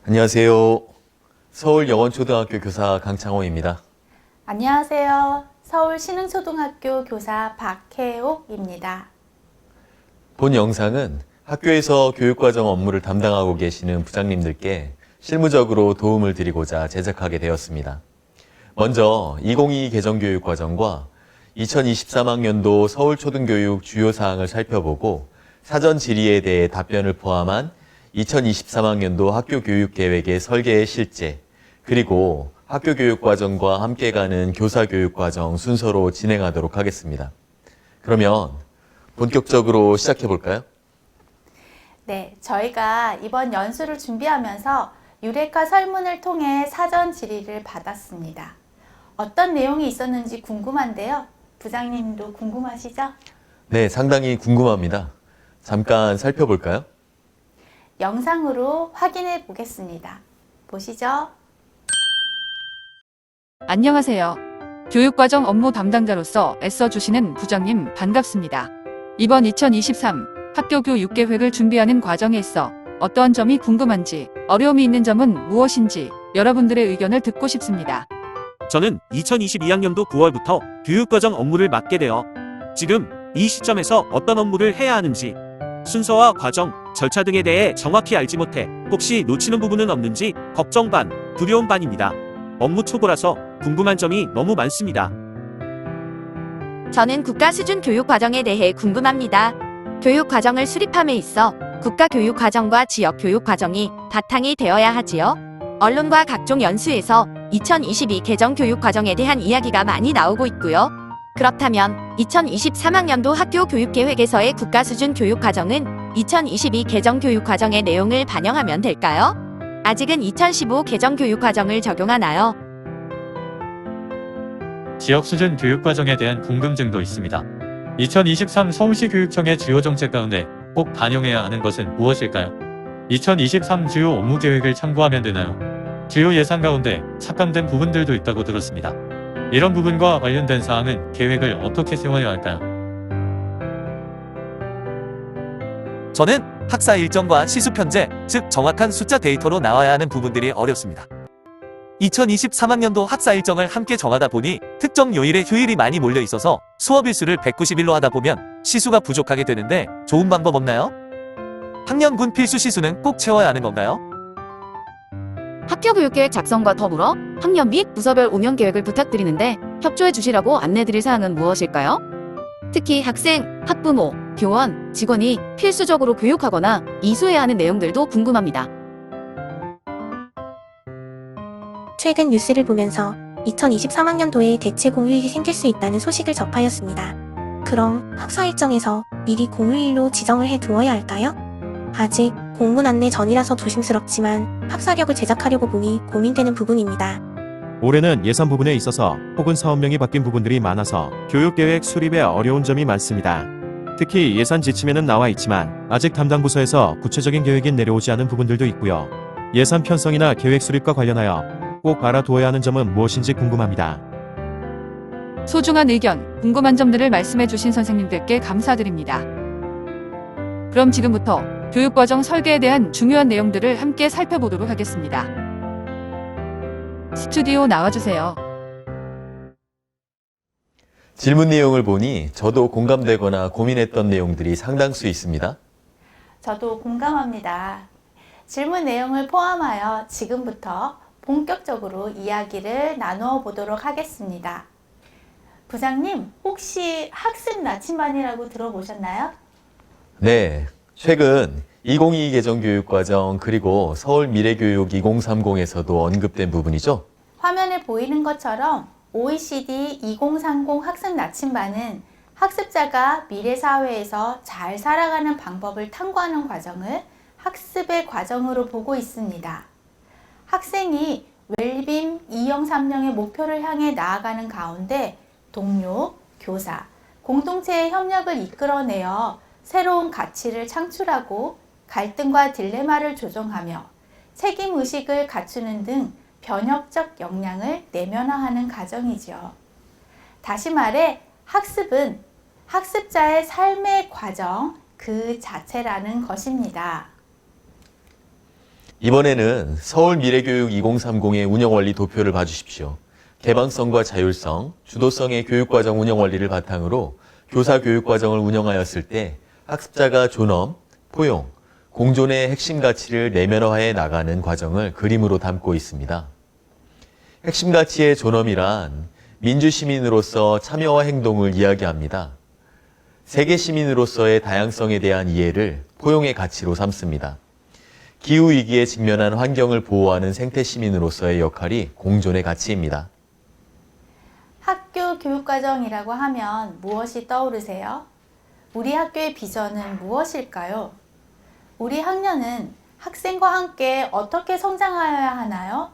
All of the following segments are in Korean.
안녕하세요. 서울영원초등학교 교사 강창호입니다. 안녕하세요. 서울신흥초등학교 교사 박혜옥입니다. 본 영상은 학교에서 교육과정 업무를 담당하고 계시는 부장님들께 실무적으로 도움을 드리고자 제작하게 되었습니다. 먼저 2022 개정교육과정과 2023학년도 서울초등교육 주요 사항을 살펴보고 사전 질의에 대해 답변을 포함한 2023학년도 학교교육계획의 설계의 실제, 그리고 학교교육과정과 함께 가는 교사교육과정 순서로 진행하도록 하겠습니다. 그러면 본격적으로 시작해 볼까요? 네, 저희가 이번 연수를 준비하면서 유레카 설문을 통해 사전 질의를 받았습니다. 어떤 내용이 있었는지 궁금한데요. 부장님도 궁금하시죠? 네, 상당히 궁금합니다. 잠깐 살펴볼까요? 영상으로 확인해 보겠습니다. 보시죠. 안녕하세요. 교육과정 업무 담당자로서 애써주시는 부장님 반갑습니다. 이번 2023 학교 교육 계획을 준비하는 과정에 있어 어떠한 점이 궁금한지, 어려움이 있는 점은 무엇인지 여러분들의 의견을 듣고 싶습니다. 저는 2022학년도 9월부터 교육과정 업무를 맡게 되어 지금 이 시점에서 어떤 업무를 해야 하는지 순서와 과정, 절차 등에 대해 정확히 알지 못해 혹시 놓치는 부분은 없는지 걱정 반, 두려움 반입니다. 업무 초보라서 궁금한 점이 너무 많습니다. 저는 국가 수준 교육 과정에 대해 궁금합니다. 교육 과정을 수립함에 있어 국가 교육 과정과 지역 교육 과정이 바탕이 되어야 하지요. 언론과 각종 연수에서 2022 개정 교육 과정에 대한 이야기가 많이 나오고 있고요. 그렇다면 2023학년도 학교 교육 계획에서의 국가 수준 교육 과정은 2022 개정 교육 과정의 내용을 반영하면 될까요? 아직은 2015 개정 교육 과정을 적용하나요? 지역 수준 교육 과정에 대한 궁금증도 있습니다. 2023 서울시 교육청의 주요 정책 가운데 꼭 반영해야 하는 것은 무엇일까요? 2023 주요 업무 계획을 참고하면 되나요? 주요 예산 가운데 삭감된 부분들도 있다고 들었습니다. 이런 부분과 관련된 사항은 계획을 어떻게 세워야 할까요? 저는 학사 일정과 시수 편제, 즉 정확한 숫자 데이터로 나와야 하는 부분들이 어렵습니다. 2023학년도 학사 일정을 함께 정하다 보니 특정 요일에 휴일이 많이 몰려 있어서 수업 일수를 190일로 하다 보면 시수가 부족하게 되는데 좋은 방법 없나요? 학년군 필수 시수는 꼭 채워야 하는 건가요? 학교 교육계획 작성과 더불어 학년 및 부서별 운영 계획을 부탁드리는데 협조해 주시라고 안내드릴 사항은 무엇일까요? 특히 학생, 학부모, 교원, 직원이 필수적으로 교육하거나 이수해야 하는 내용들도 궁금합니다. 최근 뉴스를 보면서 2023학년도에 대체 공휴일이 생길 수 있다는 소식을 접하였습니다. 그럼 학사 일정에서 미리 공휴일로 지정을 해 두어야 할까요? 아직 공문 안내 전이라서 조심스럽지만 학사력을 제작하려고 보니 고민되는 부분입니다. 올해는 예산 부분에 있어서 혹은 사업명이 바뀐 부분들이 많아서 교육계획 수립에 어려운 점이 많습니다. 특히 예산 지침에는 나와 있지만 아직 담당 부서에서 구체적인 계획이 내려오지 않은 부분들도 있고요. 예산 편성이나 계획 수립과 관련하여 꼭 알아두어야 하는 점은 무엇인지 궁금합니다. 소중한 의견, 궁금한 점들을 말씀해 주신 선생님들께 감사드립니다. 그럼 지금부터 교육과정 설계에 대한 중요한 내용들을 함께 살펴보도록 하겠습니다. 스튜디오 나와주세요. 질문 내용을 보니 저도 공감되거나 고민했던 내용들이 상당수 있습니다. 저도 공감합니다. 질문 내용을 포함하여 지금부터 본격적으로 이야기를 나누어 보도록 하겠습니다. 부장님, 혹시 학습 나침반이라고 들어보셨나요? 네, 최근 2022 개정교육과정 그리고 서울미래교육 2030에서도 언급된 부분이죠. 화면에 보이는 것처럼 OECD 2030 학습 나침반은 학습자가 미래 사회에서 잘 살아가는 방법을 탐구하는 과정을 학습의 과정으로 보고 있습니다. 학생이 웰빔 2.0.3.0의 목표를 향해 나아가는 가운데 동료, 교사, 공동체의 협력을 이끌어내어 새로운 가치를 창출하고 갈등과 딜레마를 조정하며 책임의식을 갖추는 등 변혁적 역량을 내면화하는 과정이죠. 다시 말해 학습은 학습자의 삶의 과정 그 자체라는 것입니다. 이번에는 서울미래교육 2030의 운영원리 도표를 봐주십시오. 개방성과 자율성, 주도성의 교육과정 운영원리를 바탕으로 교사 교육과정을 운영하였을 때 학습자가 존엄, 포용, 공존의 핵심 가치를 내면화해 나가는 과정을 그림으로 담고 있습니다. 핵심 가치의 존엄이란 민주시민으로서 참여와 행동을 이야기합니다. 세계 시민으로서의 다양성에 대한 이해를 포용의 가치로 삼습니다. 기후위기에 직면한 환경을 보호하는 생태시민으로서의 역할이 공존의 가치입니다. 학교 교육과정이라고 하면 무엇이 떠오르세요? 우리 학교의 비전은 무엇일까요? 우리 학년은 학생과 함께 어떻게 성장하여야 하나요?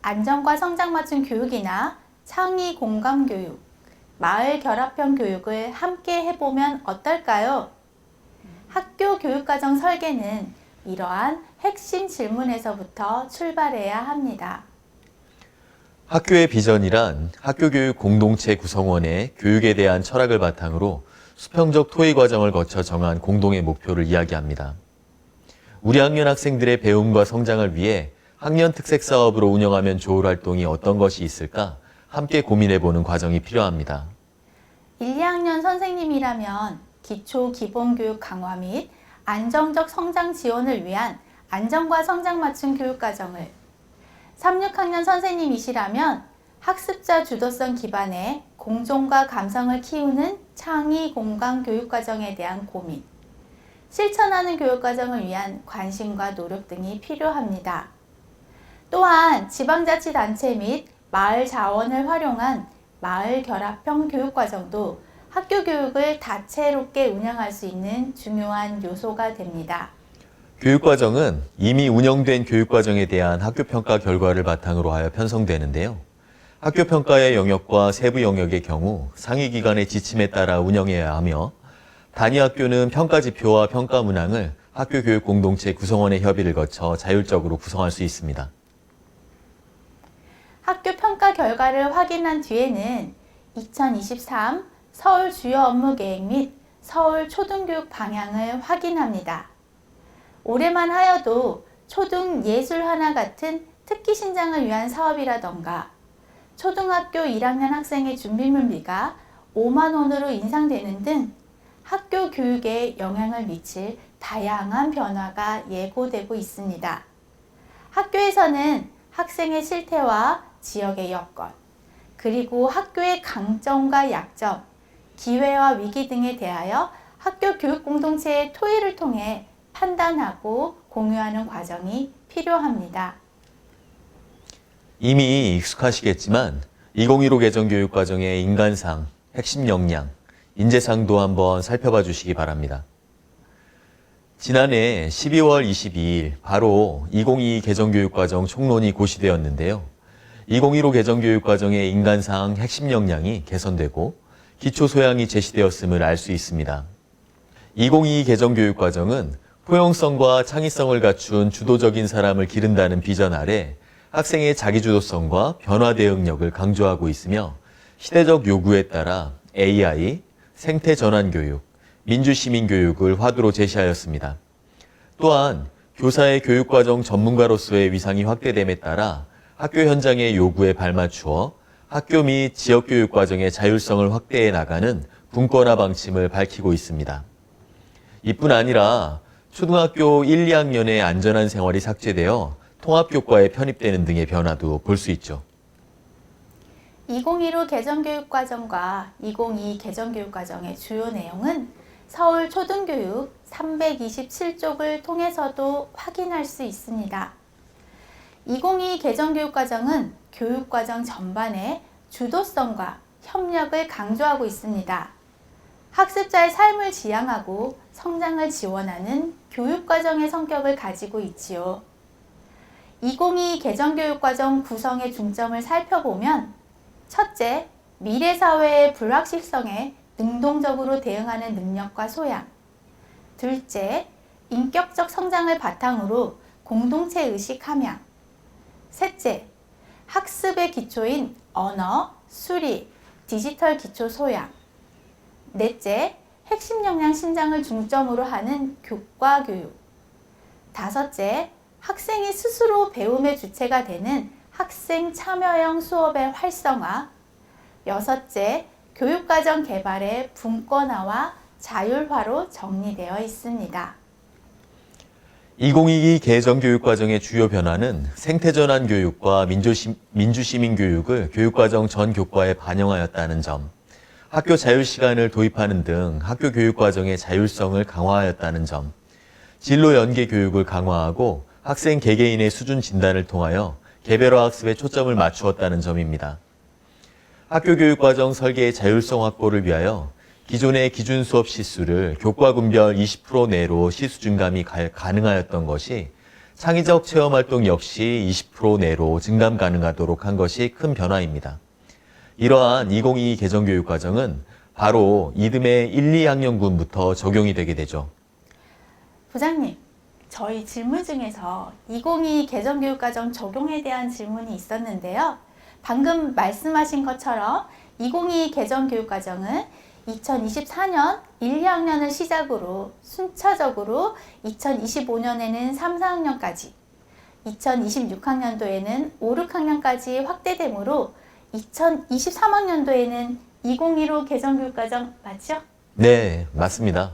안전과 성장 맞춤 교육이나 창의 공감 교육, 마을 결합형 교육을 함께 해보면 어떨까요? 학교 교육과정 설계는 이러한 핵심 질문에서부터 출발해야 합니다. 학교의 비전이란 학교교육 공동체 구성원의 교육에 대한 철학을 바탕으로 수평적 토의 과정을 거쳐 정한 공동의 목표를 이야기합니다. 우리 학년 학생들의 배움과 성장을 위해 학년 특색 사업으로 운영하면 좋을 활동이 어떤 것이 있을까 함께 고민해보는 과정이 필요합니다. 1, 2학년 선생님이라면 기초 기본교육 강화 및 안정적 성장 지원을 위한 안전과 성장 맞춤 교육과정을, 3, 6학년 선생님이시라면 학습자 주도성 기반의 공존과 감성을 키우는 창의 공감 교육과정에 대한 고민, 실천하는 교육과정을 위한 관심과 노력 등이 필요합니다. 또한 지방자치단체 및 마을 자원을 활용한 마을 결합형 교육과정도 학교 교육을 다채롭게 운영할 수 있는 중요한 요소가 됩니다. 교육과정은 이미 운영된 교육과정에 대한 학교평가 결과를 바탕으로 하여 편성되는데요. 학교평가의 영역과 세부 영역의 경우 상위기관의 지침에 따라 운영해야 하며 단위 학교는 평가지표와 평가 문항을 학교교육 공동체 구성원의 협의를 거쳐 자율적으로 구성할 수 있습니다. 학교 평가 결과를 확인한 뒤에는 2023 서울 주요 업무 계획 및 서울 초등교육 방향을 확인합니다. 올해만 하여도 초등 예술 하나 같은 특기 신장을 위한 사업이라던가 초등학교 1학년 학생의 준비물비가 5만 원으로 인상되는 등 학교 교육에 영향을 미칠 다양한 변화가 예고되고 있습니다. 학교에서는 학생의 실태와 지역의 여건, 그리고 학교의 강점과 약점, 기회와 위기 등에 대하여 학교 교육 공동체의 토의를 통해 판단하고 공유하는 과정이 필요합니다. 이미 익숙하시겠지만 2015 개정교육과정의 인간상, 핵심 역량, 인재상도 한번 살펴봐 주시기 바랍니다. 지난해 12월 22일 바로 2022 개정교육과정 총론이 고시되었는데요. 2015 개정교육과정의 인간상 핵심 역량이 개선되고 기초 소양이 제시되었음을 알 수 있습니다. 2022 개정교육과정은 포용성과 창의성을 갖춘 주도적인 사람을 기른다는 비전 아래 학생의 자기주도성과 변화 대응력을 강조하고 있으며 시대적 요구에 따라 AI, 생태 전환 교육, 민주시민 교육을 화두로 제시하였습니다. 또한 교사의 교육과정 전문가로서의 위상이 확대됨에 따라 학교 현장의 요구에 발맞추어 학교 및 지역교육과정의 자율성을 확대해 나가는 분권화 방침을 밝히고 있습니다. 이뿐 아니라 초등학교 1, 2학년의 안전한 생활이 삭제되어 통합교과에 편입되는 등의 변화도 볼 수 있죠. 2015 개정교육과정과 2022 개정교육과정의 주요 내용은 서울 초등교육 327쪽을 통해서도 확인할 수 있습니다. 2022 개정교육과정은 교육과정 전반의 주도성과 협력을 강조하고 있습니다. 학습자의 삶을 지향하고 성장을 지원하는 교육과정의 성격을 가지고 있지요. 2022 개정교육과정 구성의 중점을 살펴보면 첫째, 미래사회의 불확실성에 능동적으로 대응하는 능력과 소양. 둘째, 인격적 성장을 바탕으로 공동체 의식 함양. 셋째, 학습의 기초인 언어, 수리, 디지털 기초 소양. 넷째, 핵심 역량 신장을 중점으로 하는 교과 교육. 다섯째, 학생이 스스로 배움의 주체가 되는 학생 참여형 수업의 활성화. 여섯째, 교육과정 개발의 분권화와 자율화로 정리되어 있습니다. 2022 개정교육과정의 주요 변화는 생태전환 교육과 민주시민 교육을 교육과정 전 교과에 반영하였다는 점, 학교 자율시간을 도입하는 등 학교 교육과정의 자율성을 강화하였다는 점, 진로 연계 교육을 강화하고 학생 개개인의 수준 진단을 통하여 개별화 학습에 초점을 맞추었다는 점입니다. 학교 교육과정 설계의 자율성 확보를 위하여 기존의 기준 수업 시수를 교과군별 20% 내로 시수 증감이 가능하였던 것이 창의적 체험 활동 역시 20% 내로 증감 가능하도록 한 것이 큰 변화입니다. 이러한 2022 개정교육과정은 바로 이듬해 1, 2학년군부터 적용이 되게 되죠. 부장님, 저희 질문 중에서 2022 개정교육과정 적용에 대한 질문이 있었는데요. 방금 말씀하신 것처럼 2022 개정교육과정은 2024년 1, 2학년을 시작으로 순차적으로 2025년에는 3, 4학년까지, 2026학년도에는 5, 6학년까지 확대되므로 2023학년도에는 2015 개정교육과정 맞죠? 네, 맞습니다.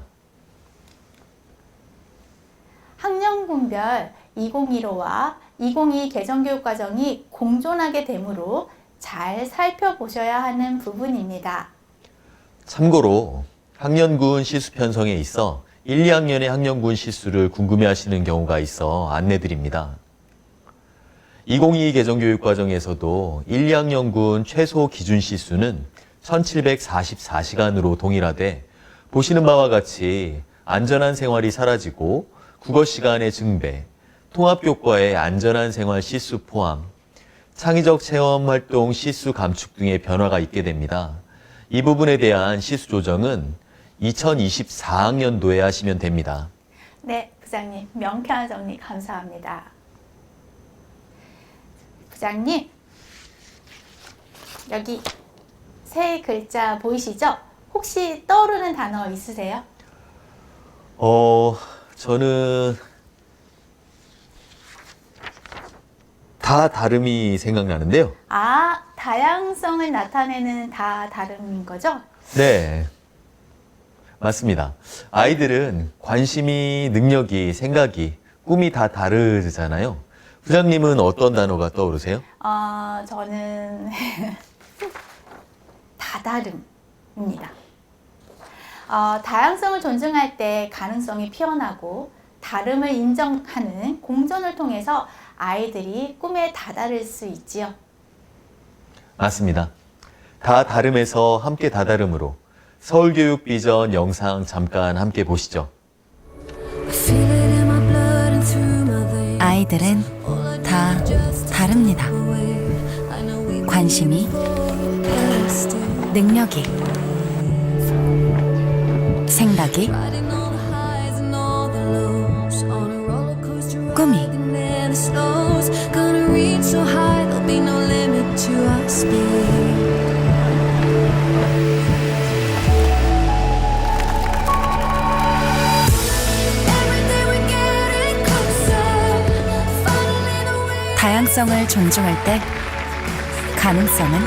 학년군별 2015와 2022 개정교육과정이 공존하게 되므로 잘 살펴보셔야 하는 부분입니다. 참고로 학년군 시수 편성에 있어 1, 2학년의 학년군 시수를 궁금해하시는 경우가 있어 안내드립니다. 2022 개정교육과정에서도 1, 2학년군 최소 기준 시수는 1744시간으로 동일하되 보시는 바와 같이 안전한 생활이 사라지고 국어 시간의 증배, 통합교과의 안전한 생활 시수 포함, 창의적 체험 활동 시수 감축 등의 변화가 있게 됩니다. 이 부분에 대한 시수 조정은 2024학년도에 하시면 됩니다. 네, 부장님 명쾌한 정리 감사합니다. 부장님, 여기 세 글자 보이시죠? 혹시 떠오르는 단어 있으세요? 저는 다 다름이 생각나는데요. 아, 다양성을 나타내는 다 다름인 거죠? 네, 맞습니다. 아이들은 관심이, 능력이, 생각이, 꿈이 다 다르잖아요. 부장님은 어떤 단어가 떠오르세요? 저는 다다름입니다. 다양성을 존중할 때 가능성이 피어나고 다름을 인정하는 공존을 통해서 아이들이 꿈에 다다를 수 있지요. 맞습니다. 다 다름에서 함께 다다름으로 서울교육 비전 영상 잠깐 함께 보시죠. 아이들은 다 다릅니다. 관심이, 능력이, 생각이, 꿈이 다양성을 존중할 때 가능성은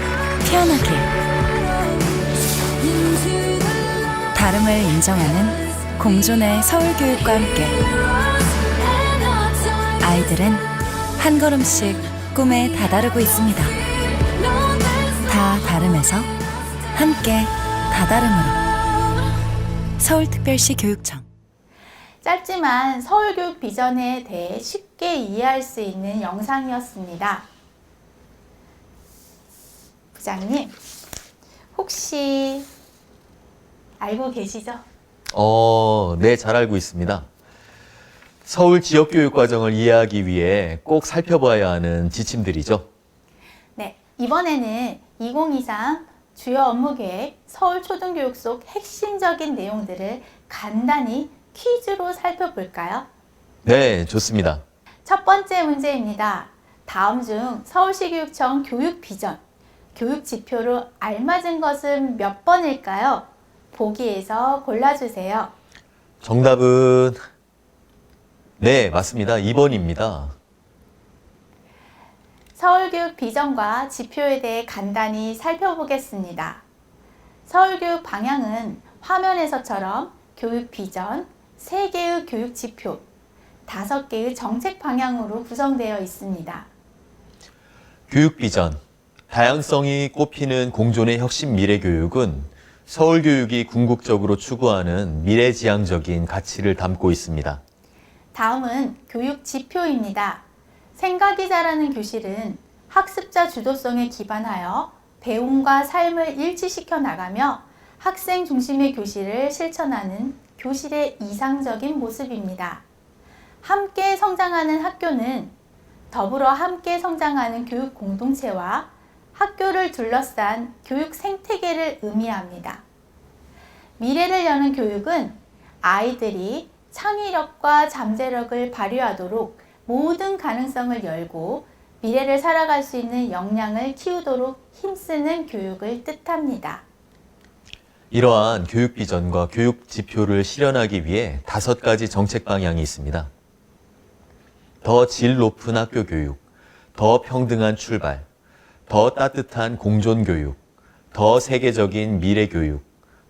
피어나길, 다름을 인정하는 공존의 서울교육과 함께 아이들은 한 걸음씩 꿈에 다다르고 있습니다. 다 다름에서 함께 다다름으로 서울특별시 교육청. 짧지만 서울교육 비전에 대해 쉽게 이해할 수 있는 영상이었습니다. 부장님, 혹시 알고 계시죠? 네, 잘 알고 있습니다. 서울 지역교육과정을 이해하기 위해 꼭 살펴봐야 하는 지침들이죠. 네, 이번에는 2023 주요 업무계획 서울초등교육 속 핵심적인 내용들을 간단히 퀴즈로 살펴볼까요? 네, 좋습니다. 첫 번째 문제입니다. 다음 중 서울시교육청 교육 비전, 교육 지표로 알맞은 것은 몇 번일까요? 보기에서 골라주세요. 정답은 네, 맞습니다. 2번입니다. 서울교육 비전과 지표에 대해 간단히 살펴보겠습니다. 서울교육 방향은 화면에서처럼 교육 비전, 3개의 교육 지표, 5개의 정책 방향으로 구성되어 있습니다. 교육 비전, 다양성이 꽃피는 공존의 혁신 미래 교육은 서울교육이 궁극적으로 추구하는 미래지향적인 가치를 담고 있습니다. 다음은 교육 지표입니다. 생각이 자라는 교실은 학습자 주도성에 기반하여 배움과 삶을 일치시켜 나가며 학생 중심의 교실을 실천하는 교실의 이상적인 모습입니다. 함께 성장하는 학교는 더불어 함께 성장하는 교육 공동체와 학교를 둘러싼 교육 생태계를 의미합니다. 미래를 여는 교육은 아이들이 창의력과 잠재력을 발휘하도록 모든 가능성을 열고 미래를 살아갈 수 있는 역량을 키우도록 힘쓰는 교육을 뜻합니다. 이러한 교육 비전과 교육 지표를 실현하기 위해 5가지 정책 방향이 있습니다. 더 질 높은 학교 교육, 더 평등한 출발, 더 따뜻한 공존 교육, 더 세계적인 미래 교육,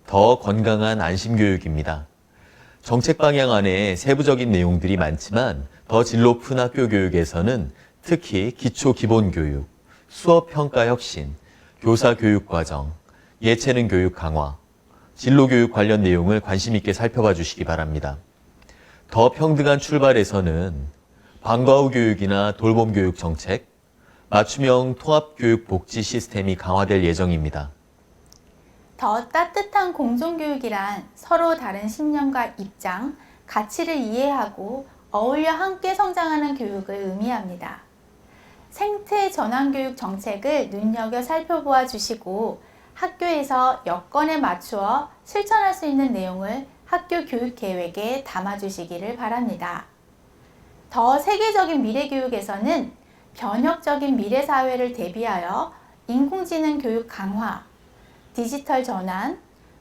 더 건강한 안심 교육입니다. 정책 방향 안에 세부적인 내용들이 많지만 더 질 높은 학교 교육에서는 특히 기초 기본 교육, 수업 평가 혁신, 교사 교육 과정, 예체능 교육 강화, 진로 교육 관련 내용을 관심 있게 살펴봐 주시기 바랍니다. 더 평등한 출발에서는 방과 후 교육이나 돌봄 교육 정책, 맞춤형 통합 교육 복지 시스템이 강화될 예정입니다. 더 따뜻한 공존교육이란 서로 다른 신념과 입장, 가치를 이해하고 어울려 함께 성장하는 교육을 의미합니다. 생태 전환 교육 정책을 눈여겨 살펴보아 주시고 학교에서 여건에 맞추어 실천할 수 있는 내용을 학교 교육 계획에 담아 주시기를 바랍니다. 더 세계적인 미래 교육에서는 변혁적인 미래 사회를 대비하여 인공지능 교육 강화, 디지털 전환,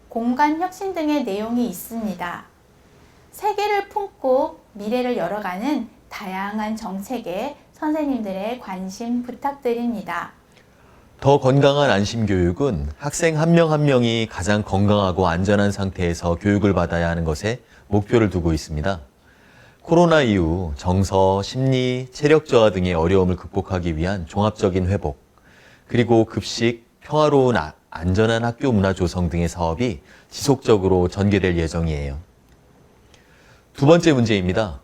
공간 혁신 등의 내용이 있습니다. 세계를 품고 미래를 열어가는 다양한 정책에 선생님들의 관심 부탁드립니다. 더 건강한 안심 교육은 학생 한 명 한 명이 가장 건강하고 안전한 상태에서 교육을 받아야 하는 것에 목표를 두고 있습니다. 코로나 이후 정서, 심리, 체력 저하 등의 어려움을 극복하기 위한 종합적인 회복, 그리고 급식, 평화로운 안전한 학교 문화 조성 등의 사업이 지속적으로 전개될 예정이에요. 2번째 문제입니다.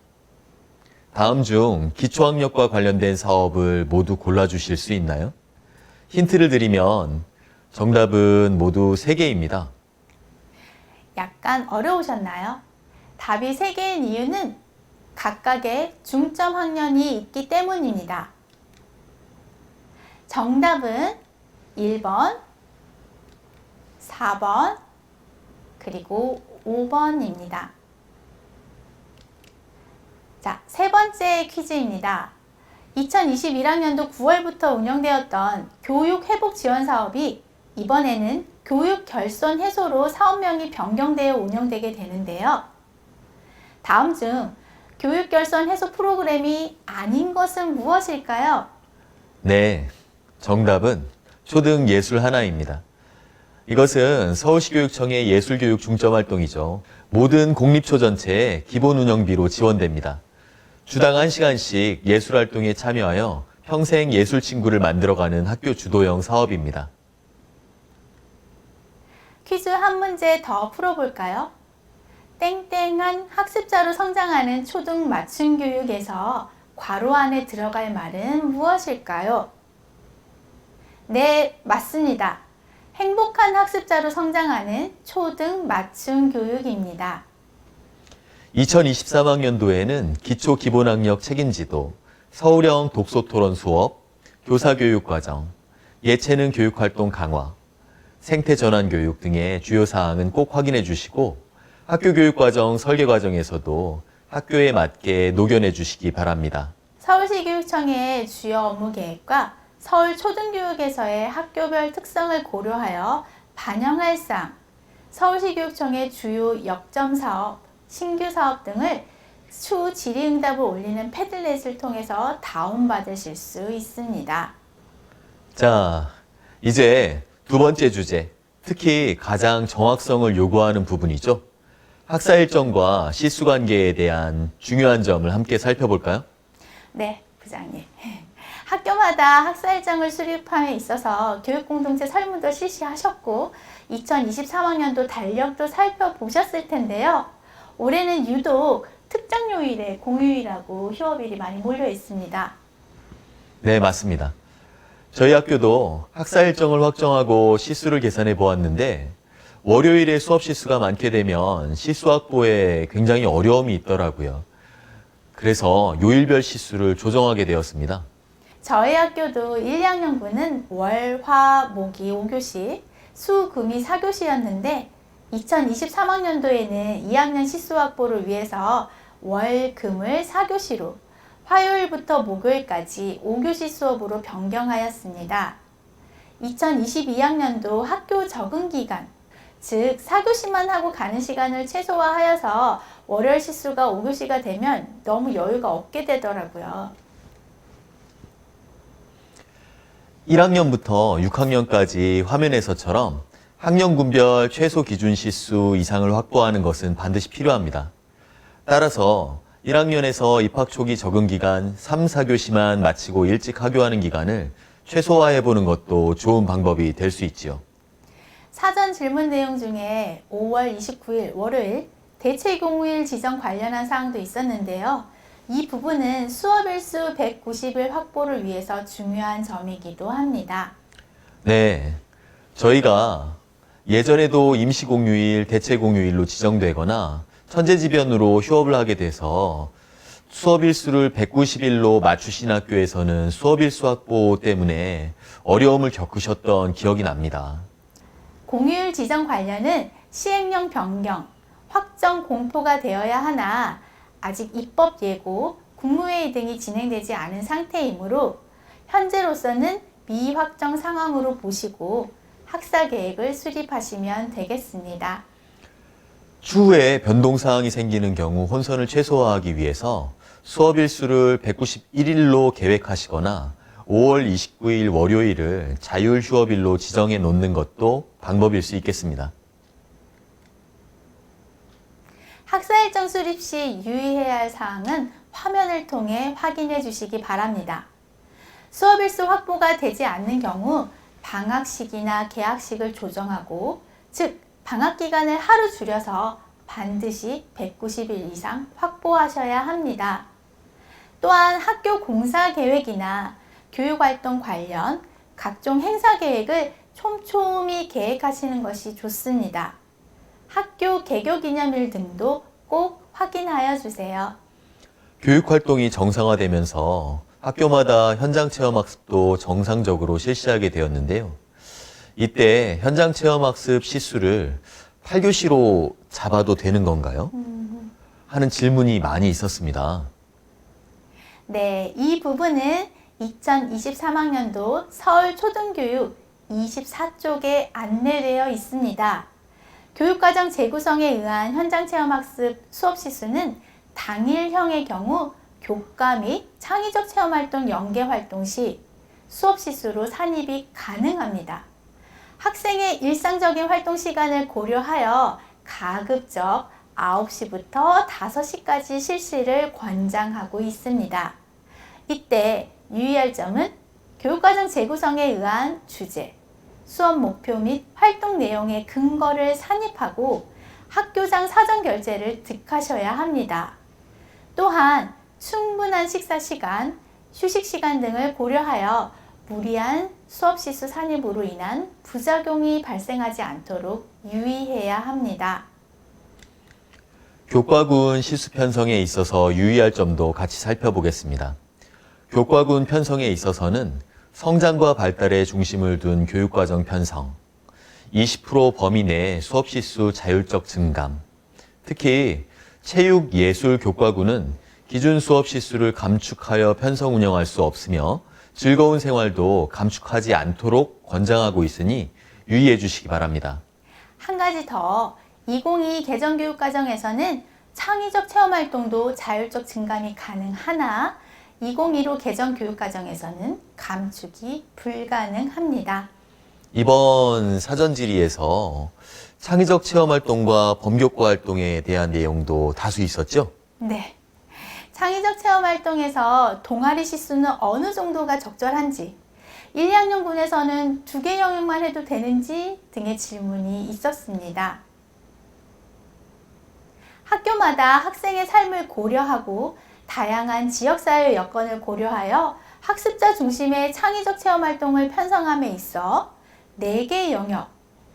다음 중 기초학력과 관련된 사업을 모두 골라주실 수 있나요? 힌트를 드리면 정답은 모두 3개입니다. 약간 어려우셨나요? 답이 3개인 이유는 각각의 중점 학년이 있기 때문입니다. 정답은 1번, 4번, 그리고 5번입니다. 자, 3번째 퀴즈입니다. 2021학년도 9월부터 운영되었던 교육회복 지원 사업이 이번에는 교육 결손 해소로 사업명이 변경되어 운영되게 되는데요. 다음 중 교육 결손 해소 프로그램이 아닌 것은 무엇일까요? 네, 정답은 초등 예술 하나입니다. 이것은 서울시 교육청의 예술교육 중점활동이죠. 모든 공립초 전체에 기본 운영비로 지원됩니다. 주당 1시간씩 예술활동에 참여하여 평생 예술 친구를 만들어가는 학교 주도형 사업입니다. 퀴즈 한 문제 더 풀어볼까요? 땡땡한 학습자로 성장하는 초등 맞춤 교육에서 괄호 안에 들어갈 말은 무엇일까요? 네, 맞습니다. 행복한 학습자로 성장하는 초등 맞춤 교육입니다. 2023학년도에는 기초 기본학력 책임지도, 서울형 독서토론 수업, 교사교육과정, 예체능 교육활동 강화, 생태전환교육 등의 주요 사항은 꼭 확인해 주시고 학교 교육과정 설계 과정에서도 학교에 맞게 녹여내 주시기 바랍니다. 서울시 교육청의 주요 업무 계획과 서울 초등교육에서의 학교별 특성을 고려하여 반영할 사항, 서울시 교육청의 주요 역점 사업, 신규 사업 등을 추 질의응답을 올리는 패들렛을 통해서 다운받으실 수 있습니다. 자, 이제 두 번째 주제, 특히 가장 정확성을 요구하는 부분이죠. 학사 일정과 시수 관계에 대한 중요한 점을 함께 살펴볼까요? 네, 부장님. 학교마다 학사 일정을 수립함에 있어서 교육공동체 설문도 실시하셨고 2023학년도 달력도 살펴보셨을 텐데요. 올해는 유독 특정 요일에 공휴일하고 휴업일이 많이 몰려 있습니다. 네, 맞습니다. 저희 학교도 학사 일정을 확정하고 시수를 계산해 보았는데 월요일에 수업 시수가 많게 되면 시수 확보에 굉장히 어려움이 있더라고요. 그래서 요일별 시수를 조정하게 되었습니다. 저희 학교도 1, 2학년부는 월, 화, 목이 5교시, 수, 금이 4교시였는데 2023학년도에는 2학년 시수 확보를 위해서 월, 금을 4교시로 화요일부터 목요일까지 5교시 수업으로 변경하였습니다. 2022학년도 학교 적응 기간, 즉 4교시만 하고 가는 시간을 최소화하여서 월요일 시수가 5교시가 되면 너무 여유가 없게 되더라고요. 1학년부터 6학년까지 화면에서처럼 학년군별 최소 기준 시수 이상을 확보하는 것은 반드시 필요합니다. 따라서 1학년에서 입학 초기 적응 기간 3, 4교시만 마치고 일찍 하교하는 기간을 최소화해보는 것도 좋은 방법이 될 수 있지요. 사전 질문 내용 중에 5월 29일 월요일 대체 공휴일 지정 관련한 사항도 있었는데요. 이 부분은 수업일수 190일 확보를 위해서 중요한 점이기도 합니다. 네, 저희가 예전에도 임시공휴일, 대체공휴일로 지정되거나 천재지변으로 휴업을 하게 돼서 수업일수를 190일로 맞추신 학교에서는 수업일수 확보 때문에 어려움을 겪으셨던 기억이 납니다. 공휴일 지정 관련은 시행령 변경, 확정 공포가 되어야 하나 아직 입법 예고, 국무회의 등이 진행되지 않은 상태이므로 현재로서는 미확정 상황으로 보시고 학사 계획을 수립하시면 되겠습니다. 추후에 변동사항이 생기는 경우 혼선을 최소화하기 위해서 수업일수를 191일로 계획하시거나 5월 29일 월요일을 자율 휴업일로 지정해 놓는 것도 방법일 수 있겠습니다. 학사 일정 수립 시 유의해야 할 사항은 화면을 통해 확인해 주시기 바랍니다. 수업일수 확보가 되지 않는 경우 방학식이나 개학식을 조정하고, 즉 방학 기간을 하루 줄여서 반드시 190일 이상 확보하셔야 합니다. 또한 학교 공사 계획이나 교육활동 관련 각종 행사 계획을 촘촘히 계획하시는 것이 좋습니다. 학교 개교 기념일 등도 꼭 확인하여 주세요. 교육활동이 정상화되면서 학교마다 현장체험학습도 정상적으로 실시하게 되었는데요. 이때 현장체험학습 시수를 8교시로 잡아도 되는 건가요? 하는 질문이 많이 있었습니다. 네, 이 부분은 2023학년도 서울초등교육 24쪽에 안내되어 있습니다. 교육과정 재구성에 의한 현장체험학습 수업 시수는 당일형의 경우 교과 및 창의적 체험활동 연계활동 시 수업 시수로 산입이 가능합니다. 학생의 일상적인 활동 시간을 고려하여 가급적 9시부터 5시까지 실시를 권장하고 있습니다. 이때 유의할 점은 교육과정 재구성에 의한 주제, 수업 목표 및 활동 내용의 근거를 산입하고 학교장 사전 결제를 득하셔야 합니다. 또한 충분한 식사 시간, 휴식 시간 등을 고려하여 무리한 수업 시수 산입으로 인한 부작용이 발생하지 않도록 유의해야 합니다. 교과군 시수 편성에 있어서 유의할 점도 같이 살펴보겠습니다. 교과군 편성에 있어서는 성장과 발달에 중심을 둔 교육과정 편성, 20% 범위 내 수업 시수 자율적 증감, 특히 체육, 예술 교과군은 기준 수업 시수를 감축하여 편성 운영할 수 없으며 즐거운 생활도 감축하지 않도록 권장하고 있으니 유의해 주시기 바랍니다. 한 가지 더, 2022 개정교육과정에서는 창의적 체험활동도 자율적 증감이 가능하나 2015 개정 교육과정에서는 감축이 불가능합니다. 이번 사전 질의에서 창의적 체험 활동과 범교과 활동에 대한 내용도 다수 있었죠? 네. 창의적 체험활동에서 동아리 시수는 어느 정도가 적절한지, 1, 2학년군에서는 2개 영역만 해도 되는지 등의 질문이 있었습니다. 학교마다 학생의 삶을 고려하고 다양한 지역사회 여건을 고려하여 학습자 중심의 창의적 체험활동을 편성함에 있어 4개의 영역,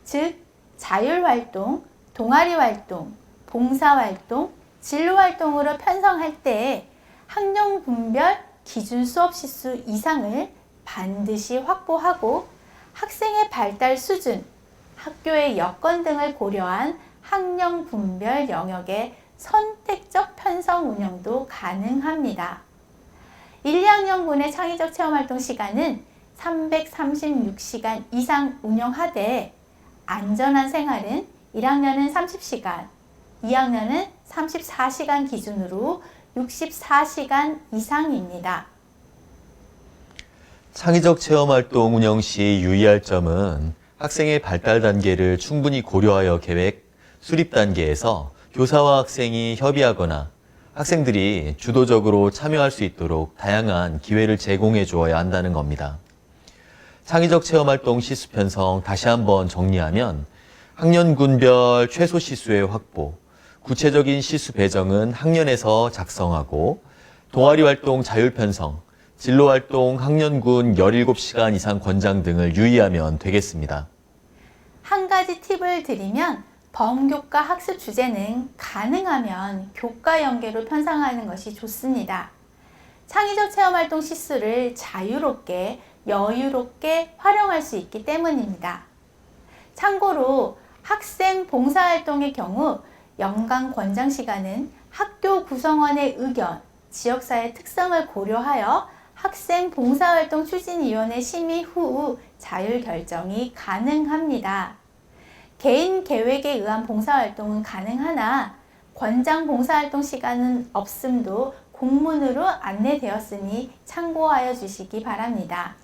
즉 자율활동, 동아리활동, 봉사활동, 진로활동으로 편성할 때 학년군별 기준 수업 시수 이상을 반드시 확보하고 학생의 발달 수준, 학교의 여건 등을 고려한 학년군별 영역의 선택적 편성 운영도 가능합니다. 1, 2학년군의 창의적 체험활동 시간은 336시간 이상 운영하되 안전한 생활은 1학년은 30시간, 2학년은 34시간 기준으로 64시간 이상입니다. 창의적 체험 활동 운영 시 유의할 점은 학생의 발달 단계를 충분히 고려하여 계획, 수립 단계에서 교사와 학생이 협의하거나 학생들이 주도적으로 참여할 수 있도록 다양한 기회를 제공해 주어야 한다는 겁니다. 창의적 체험 활동 시수 편성 다시 한번 정리하면 학년군별 최소 시수의 확보, 구체적인 시수 배정은 학년에서 작성하고 동아리 활동 자율 편성, 진로 활동 학년군 17시간 이상 권장 등을 유의하면 되겠습니다. 한 가지 팁을 드리면 범교과 학습 주제는 가능하면 교과 연계로 편성하는 것이 좋습니다. 창의적 체험활동 시수를 자유롭게, 여유롭게 활용할 수 있기 때문입니다. 참고로 학생 봉사활동의 경우 연간 권장 시간은 학교 구성원의 의견, 지역사회 특성을 고려하여 학생 봉사활동 추진위원회 심의 후 자율 결정이 가능합니다. 개인 계획에 의한 봉사활동은 가능하나 권장 봉사활동 시간은 없음도 공문으로 안내되었으니 참고하여 주시기 바랍니다.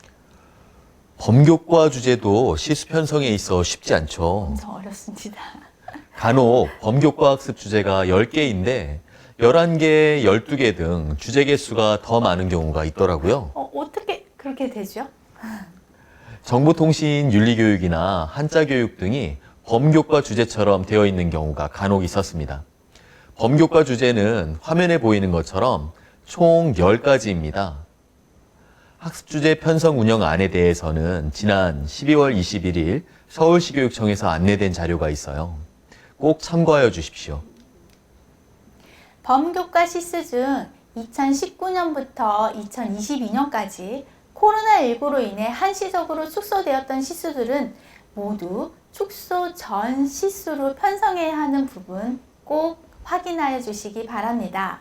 범교과 주제도 시수 편성에 있어 쉽지 않죠. 엄청 어렵습니다. 간혹 범교과 학습 주제가 10개인데 11개, 12개 등 주제 개수가 더 많은 경우가 있더라고요. 어떻게 그렇게 되죠? 정보통신 윤리교육이나 한자교육 등이 범교과 주제처럼 되어 있는 경우가 간혹 있었습니다. 범교과 주제는 화면에 보이는 것처럼 총 10가지입니다. 학습주제 편성 운영안에 대해서는 지난 12월 21일 서울시 교육청에서 안내된 자료가 있어요. 꼭 참고하여 주십시오. 범교과 시수 중 2019년부터 2022년까지 코로나19로 인해 한시적으로 축소되었던 시수들은 모두 축소 전 시수로 편성해야 하는 부분 꼭 확인하여 주시기 바랍니다.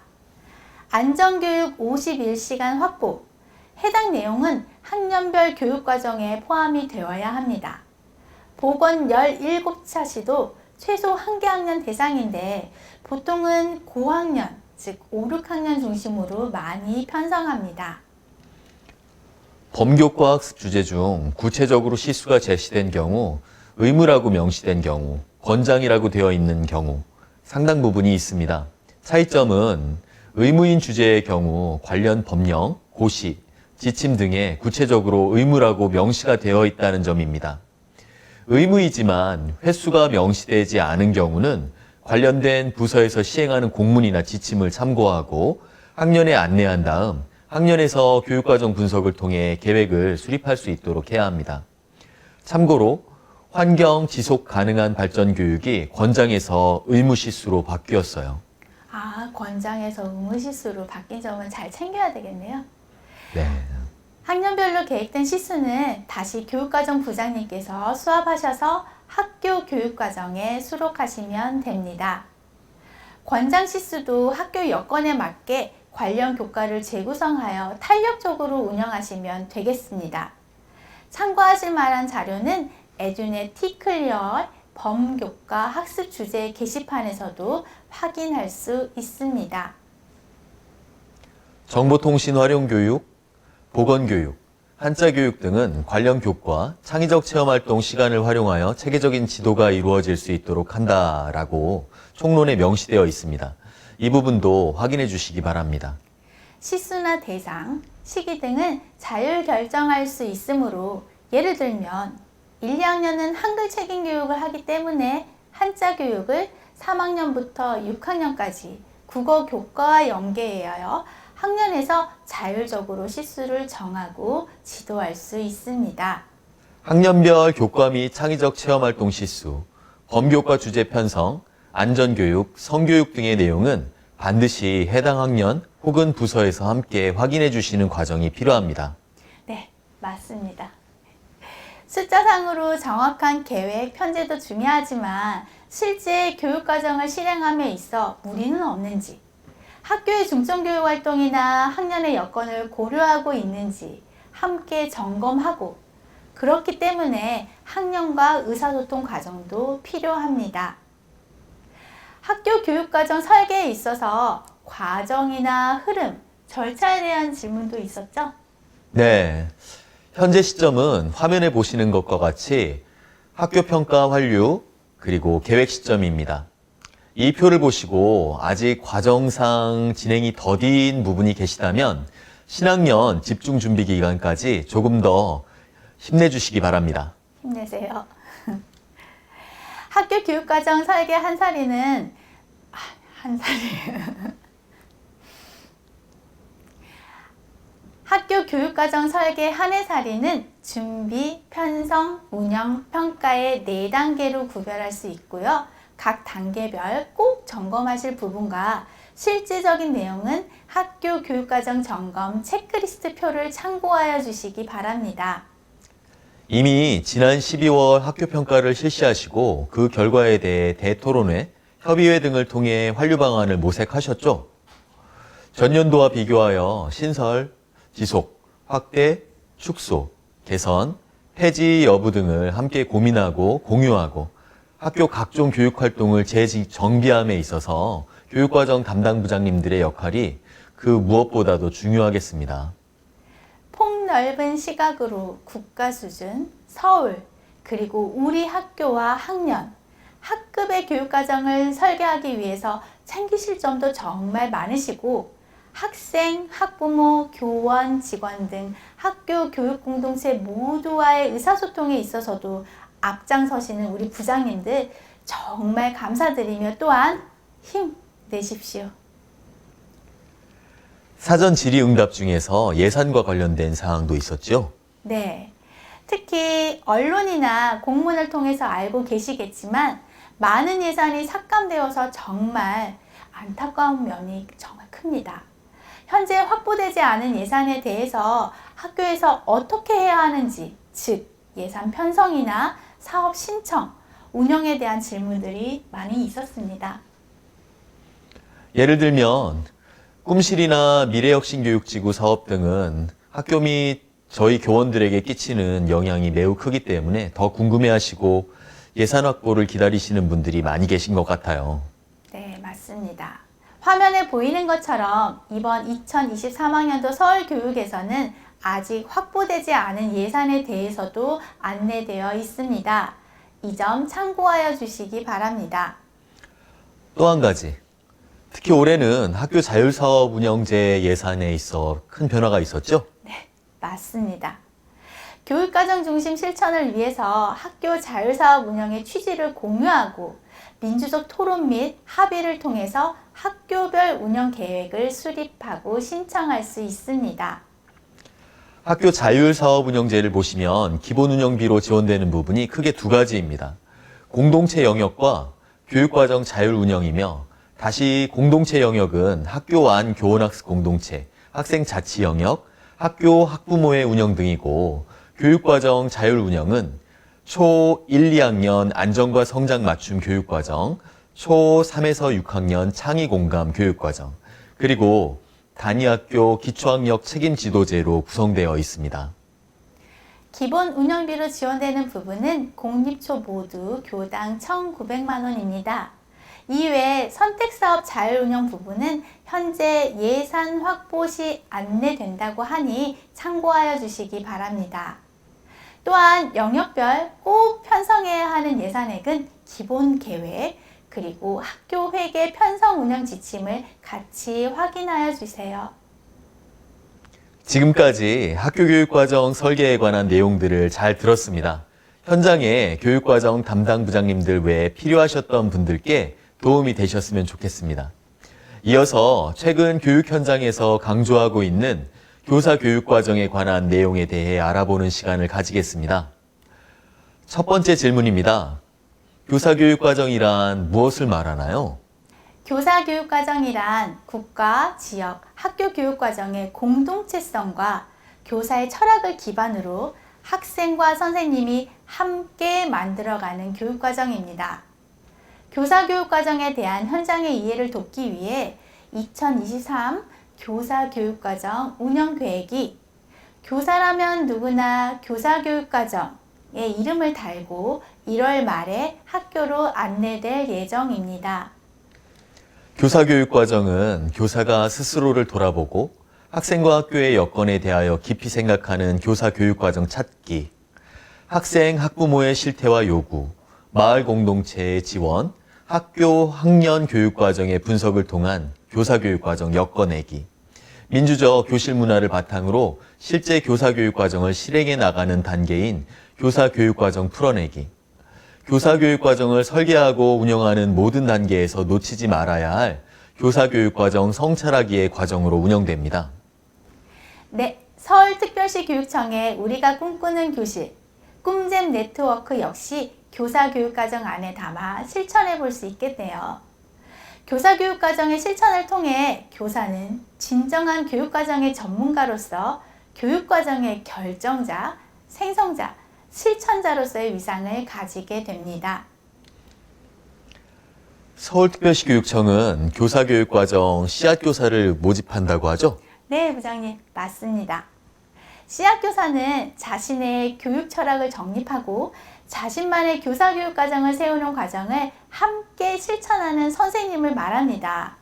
안전교육 51시간 확보, 해당 내용은 학년별 교육과정에 포함이 되어야 합니다. 보건 17차시도 최소 1개 학년 대상인데 보통은 고학년, 즉 5, 6학년 중심으로 많이 편성합니다. 범교과 학습 주제 중 구체적으로 시수가 제시된 경우, 의무라고 명시된 경우, 권장이라고 되어 있는 경우 상당 부분이 있습니다. 차이점은 의무인 주제의 경우 관련 법령, 고시, 지침 등에 구체적으로 의무라고 명시가 되어 있다는 점입니다. 의무이지만 횟수가 명시되지 않은 경우는 관련된 부서에서 시행하는 공문이나 지침을 참고하고 학년에 안내한 다음 학년에서 교육과정 분석을 통해 계획을 수립할 수 있도록 해야 합니다. 참고로 환경 지속 가능한 발전 교육이 권장에서 의무 시수로 바뀌었어요. 권장에서 의무 시수로 바뀐 점은 잘 챙겨야 되겠네요. 네. 학년별로 계획된 시수는 다시 교육과정 부장님께서 수합하셔서 학교 교육과정에 수록하시면 됩니다. 권장 시수도 학교 여건에 맞게 관련 교과를 재구성하여 탄력적으로 운영하시면 되겠습니다. 참고하실 만한 자료는 에듀넷 티클리어 범교과 학습 주제 게시판에서도 확인할 수 있습니다. 정보통신 활용 교육, 보건 교육, 한자 교육 등은 관련 교과, 창의적 체험 활동 시간을 활용하여 체계적인 지도가 이루어질 수 있도록 한다라고 총론에 명시되어 있습니다. 이 부분도 확인해 주시기 바랍니다. 시수나 대상, 시기 등은 자율 결정할 수 있으므로 예를 들면 1, 2학년은 한글 책임 교육을 하기 때문에 한자 교육을 3학년부터 6학년까지 국어 교과와 연계하여 학년에서 자율적으로 시수를 정하고 지도할 수 있습니다. 학년별 교과 및 창의적 체험활동 시수, 범교과 주제 편성, 안전교육, 성교육 등의 내용은 반드시 해당 학년 혹은 부서에서 함께 확인해 주시는 과정이 필요합니다. 네, 맞습니다. 숫자상으로 정확한 계획, 편제도 중요하지만 실제 교육과정을 실행함에 있어 무리는 없는지, 학교의 중점교육 활동이나 학년의 여건을 고려하고 있는지 함께 점검하고, 그렇기 때문에 학년과 의사소통 과정도 필요합니다. 학교 교육과정 설계에 있어서 과정이나 흐름, 절차에 대한 질문도 있었죠? 네, 현재 시점은 화면에 보시는 것과 같이 학교 평가 완료 그리고 계획 시점입니다. 이 표를 보시고 아직 과정상 진행이 더딘 부분이 계시다면 신학년 집중 준비 기간까지 조금 더 힘내주시기 바랍니다. 힘내세요. 학교 교육과정 설계 한 살이는 학교 교육과정 설계 한 해살이는 준비, 편성, 운영, 평가의 4단계로 구별할 수 있고요. 각 단계별 꼭 점검하실 부분과 실질적인 내용은 학교 교육과정 점검 체크리스트 표를 참고하여 주시기 바랍니다. 이미 지난 12월 학교 평가를 실시하시고 그 결과에 대해 대토론회, 협의회 등을 통해 환류 방안을 모색하셨죠? 전년도와 비교하여 신설, 지속, 확대, 축소, 개선, 폐지 여부 등을 함께 고민하고 공유하고 학교 각종 교육활동을 재정비함에 있어서 교육과정 담당 부장님들의 역할이 그 무엇보다도 중요하겠습니다. 폭넓은 시각으로 국가 수준, 서울, 그리고 우리 학교와 학년, 학급의 교육과정을 설계하기 위해서 챙기실 점도 정말 많으시고 학생, 학부모, 교원, 직원 등 학교 교육 공동체 모두와의 의사소통에 있어서도 앞장서시는 우리 부장님들 정말 감사드리며 또한 힘내십시오. 사전 질의응답 중에서 예산과 관련된 사항도 있었죠? 네. 특히 언론이나 공문을 통해서 알고 계시겠지만 많은 예산이 삭감되어서 정말 안타까운 면이 정말 큽니다. 현재 확보되지 않은 예산에 대해서 학교에서 어떻게 해야 하는지, 즉 예산 편성이나 사업 신청, 운영에 대한 질문들이 많이 있었습니다. 예를 들면 꿈실이나 미래혁신교육지구 사업 등은 학교 및 저희 교원들에게 끼치는 영향이 매우 크기 때문에 더 궁금해하시고 예산 확보를 기다리시는 분들이 많이 계신 것 같아요. 네, 맞습니다. 화면에 보이는 것처럼 이번 2023학년도 서울교육에서는 아직 확보되지 않은 예산에 대해서도 안내되어 있습니다. 이 점 참고하여 주시기 바랍니다. 또 한 가지, 특히 올해는 학교 자율사업 운영제 예산에 있어 큰 변화가 있었죠? 네, 맞습니다. 교육과정 중심 실천을 위해서 학교 자율사업 운영의 취지를 공유하고 민주적 토론 및 합의를 통해서 학교별 운영 계획을 수립하고 신청할 수 있습니다. 학교 자율사업운영제를 보시면 기본 운영비로 지원되는 부분이 크게 두 가지입니다. 공동체 영역과 교육과정 자율운영이며 다시 공동체 영역은 학교 안 교원학습 공동체, 학생 자치 영역, 학교 학부모의 운영 등이고 교육과정 자율운영은 초 1, 2학년 안정과 성장 맞춤 교육과정, 초 3에서 6학년 창의 공감 교육과정, 그리고 단위학교 기초학력 책임 지도제로 구성되어 있습니다. 기본 운영비로 지원되는 부분은 공립초 모두 교당 1,900만 원입니다. 이외에 선택사업 자율운영 부분은 현재 예산 확보 시 안내된다고 하니 참고하여 주시기 바랍니다. 또한 영역별 꼭 편성해야 하는 예산액은 기본 계획, 그리고 학교 회계 편성 운영 지침을 같이 확인하여 주세요. 지금까지 학교교육과정 설계에 관한 내용들을 잘 들었습니다. 현장에 교육과정 담당 부장님들 외에 필요하셨던 분들께 도움이 되셨으면 좋겠습니다. 이어서 최근 교육 현장에서 강조하고 있는 교사 교육과정에 관한 내용에 대해 알아보는 시간을 가지겠습니다. 첫 번째 질문입니다. 교사 교육과정이란 무엇을 말하나요? 교사 교육과정이란 국가, 지역, 학교 교육과정의 공동체성과 교사의 철학을 기반으로 학생과 선생님이 함께 만들어가는 교육과정입니다. 교사 교육과정에 대한 현장의 이해를 돕기 위해 2023 교사 교육과정 운영계획이 교사라면 누구나 교사 교육과정의 이름을 달고 1월 말에 학교로 안내될 예정입니다. 교사교육과정은 교사가 스스로를 돌아보고 학생과 학교의 여건에 대하여 깊이 생각하는 교사교육과정 찾기, 학생, 학부모의 실태와 요구, 마을 공동체의 지원, 학교, 학년 교육과정의 분석을 통한 교사교육과정 엮어내기, 민주적 교실 문화를 바탕으로 실제 교사교육과정을 실행해 나가는 단계인 교사교육과정 풀어내기, 교사교육과정을 설계하고 운영하는 모든 단계에서 놓치지 말아야 할 교사교육과정 성찰하기의 과정으로 운영됩니다. 네, 서울특별시 교육청의 우리가 꿈꾸는 교실, 꿈잼 네트워크 역시 교사교육과정 안에 담아 실천해 볼 수 있겠네요. 교사교육과정의 실천을 통해 교사는 진정한 교육과정의 전문가로서 교육과정의 결정자, 생성자, 실천자로서의 위상을 가지게 됩니다. 서울특별시 교육청은 교사교육과정 씨앗교사를 모집한다고 하죠? 네, 부장님, 맞습니다. 씨앗교사는 자신의 교육 철학을 정립하고 자신만의 교사교육과정을 세우는 과정을 함께 실천하는 선생님을 말합니다.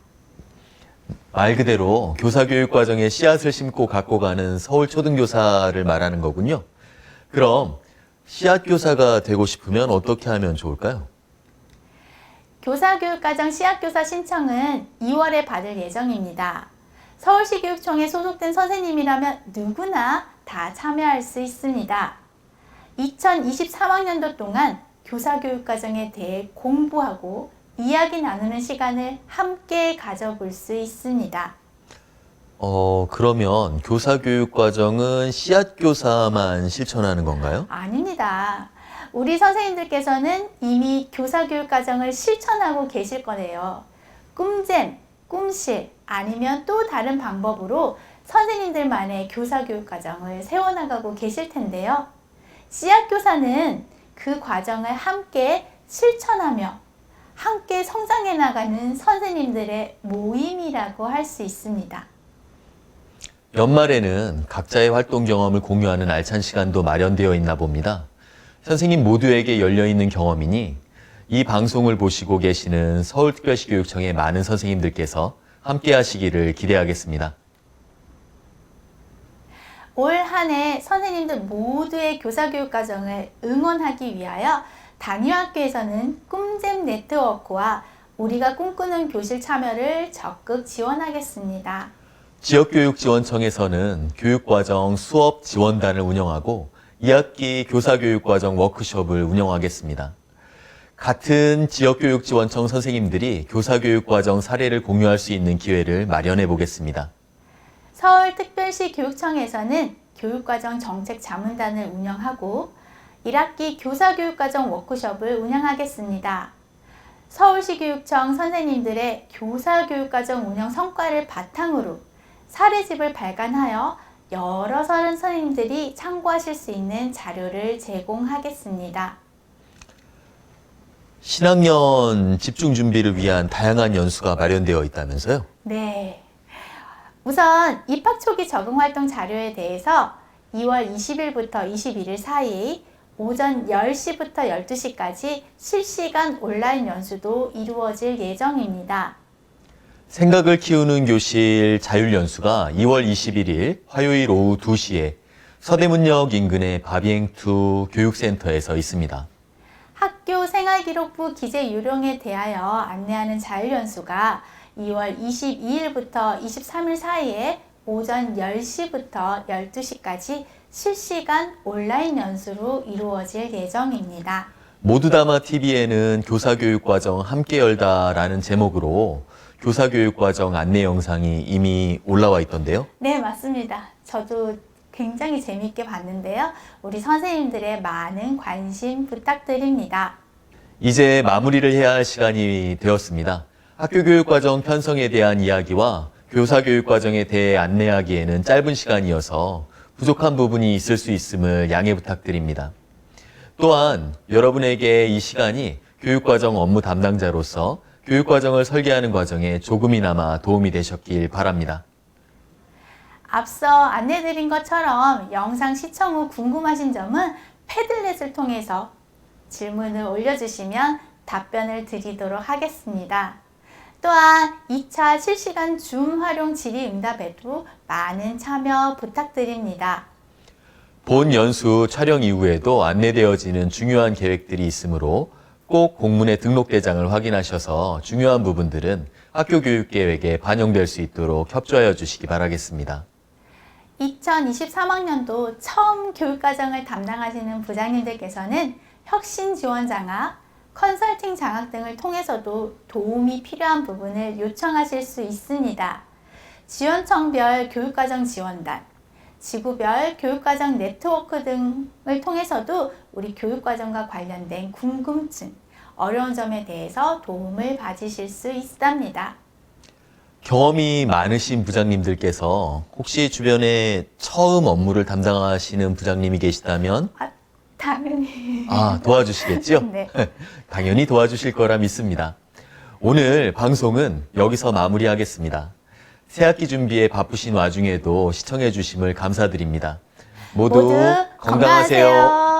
말 그대로 교사교육과정에 씨앗을 심고 갖고 가는 서울 초등교사를 말하는 거군요. 그럼 씨앗교사가 되고 싶으면 어떻게 하면 좋을까요? 교사교육과정 씨앗교사 신청은 2월에 받을 예정입니다. 서울시 교육청에 소속된 선생님이라면 누구나 다 참여할 수 있습니다. 2023학년도 동안 교사교육과정에 대해 공부하고 이야기 나누는 시간을 함께 가져볼 수 있습니다. 그러면 교사교육과정은 씨앗교사만 실천하는 건가요? 아닙니다. 우리 선생님들께서는 이미 교사교육과정을 실천하고 계실 거네요. 꿈잼, 꿈실 아니면 또 다른 방법으로 선생님들만의 교사교육과정을 세워나가고 계실 텐데요. 씨앗교사는 그 과정을 함께 실천하며 함께 성장해 나가는 선생님들의 모임이라고 할 수 있습니다. 연말에는 각자의 활동 경험을 공유하는 알찬 시간도 마련되어 있나 봅니다. 선생님 모두에게 열려있는 경험이니 이 방송을 보시고 계시는 서울특별시 교육청의 많은 선생님들께서 함께 하시기를 기대하겠습니다. 올 한 해 선생님들 모두의 교사교육과정을 응원하기 위하여 단위학교에서는 꿈잼 네트워크와 우리가 꿈꾸는 교실 참여를 적극 지원하겠습니다. 지역교육지원청에서는 교육과정 수업 지원단을 운영하고 2학기 교사교육과정 워크숍을 운영하겠습니다. 같은 지역교육지원청 선생님들이 교사교육과정 사례를 공유할 수 있는 기회를 마련해 보겠습니다. 서울특별시 교육청에서는 교육과정 정책 자문단을 운영하고 1학기 교사교육과정 워크숍을 운영하겠습니다. 서울시 교육청 선생님들의 교사교육과정 운영 성과를 바탕으로 사례집을 발간하여 여러 선생님들이 참고하실 수 있는 자료를 제공하겠습니다. 신학년 집중 준비를 위한 다양한 연수가 마련되어 있다면서요? 네. 우선 입학 초기 적응활동 자료에 대해서 2월 20일부터 21일 사이 오전 10시부터 12시까지 실시간 온라인 연수도 이루어질 예정입니다. 생각을 키우는 교실 자율연수가 2월 21일 화요일 오후 2시에 서대문역 인근의 바비행2 교육센터에서 있습니다. 학교 생활기록부 기재 요령에 대하여 안내하는 자율연수가 2월 22일부터 23일 사이에 오전 10시부터 12시까지 실시간 온라인 연수로 이루어질 예정입니다. 모두다마 TV에는 교사교육과정 함께 열다라는 제목으로 교사교육과정 안내 영상이 이미 올라와 있던데요. 네, 맞습니다. 저도 굉장히 재미있게 봤는데요. 우리 선생님들의 많은 관심 부탁드립니다. 이제 마무리를 해야 할 시간이 되었습니다. 학교교육과정 편성에 대한 이야기와 교사교육과정에 대해 안내하기에는 짧은 시간이어서 부족한 부분이 있을 수 있음을 양해 부탁드립니다. 또한 여러분에게 이 시간이 교육과정 업무 담당자로서 교육과정을 설계하는 과정에 조금이나마 도움이 되셨길 바랍니다. 앞서 안내드린 것처럼 영상 시청 후 궁금하신 점은 패들렛을 통해서 질문을 올려주시면 답변을 드리도록 하겠습니다. 또한 2차 실시간 줌 활용 질의응답에도 많은 참여 부탁드립니다. 본 연수 촬영 이후에도 안내되어지는 중요한 계획들이 있으므로 꼭 공문의 등록 대장을 확인하셔서 중요한 부분들은 학교 교육 계획에 반영될 수 있도록 협조하여 주시기 바라겠습니다. 2023학년도 처음 교육과정을 담당하시는 부장님들께서는 혁신 지원 장학, 컨설팅 장학 등을 통해서도 도움이 필요한 부분을 요청하실 수 있습니다. 지원청별 교육과정 지원단, 지구별 교육과정 네트워크 등을 통해서도 우리 교육과정과 관련된 궁금증, 어려운 점에 대해서 도움을 받으실 수 있답니다. 경험이 많으신 부장님들께서 혹시 주변에 처음 업무를 담당하시는 부장님이 계시다면 당연히. 도와주시겠죠? 네. 당연히 도와주실 거라 믿습니다. 오늘 방송은 여기서 마무리하겠습니다. 새학기 준비에 바쁘신 와중에도 시청해 주심을 감사드립니다. 모두 건강하세요.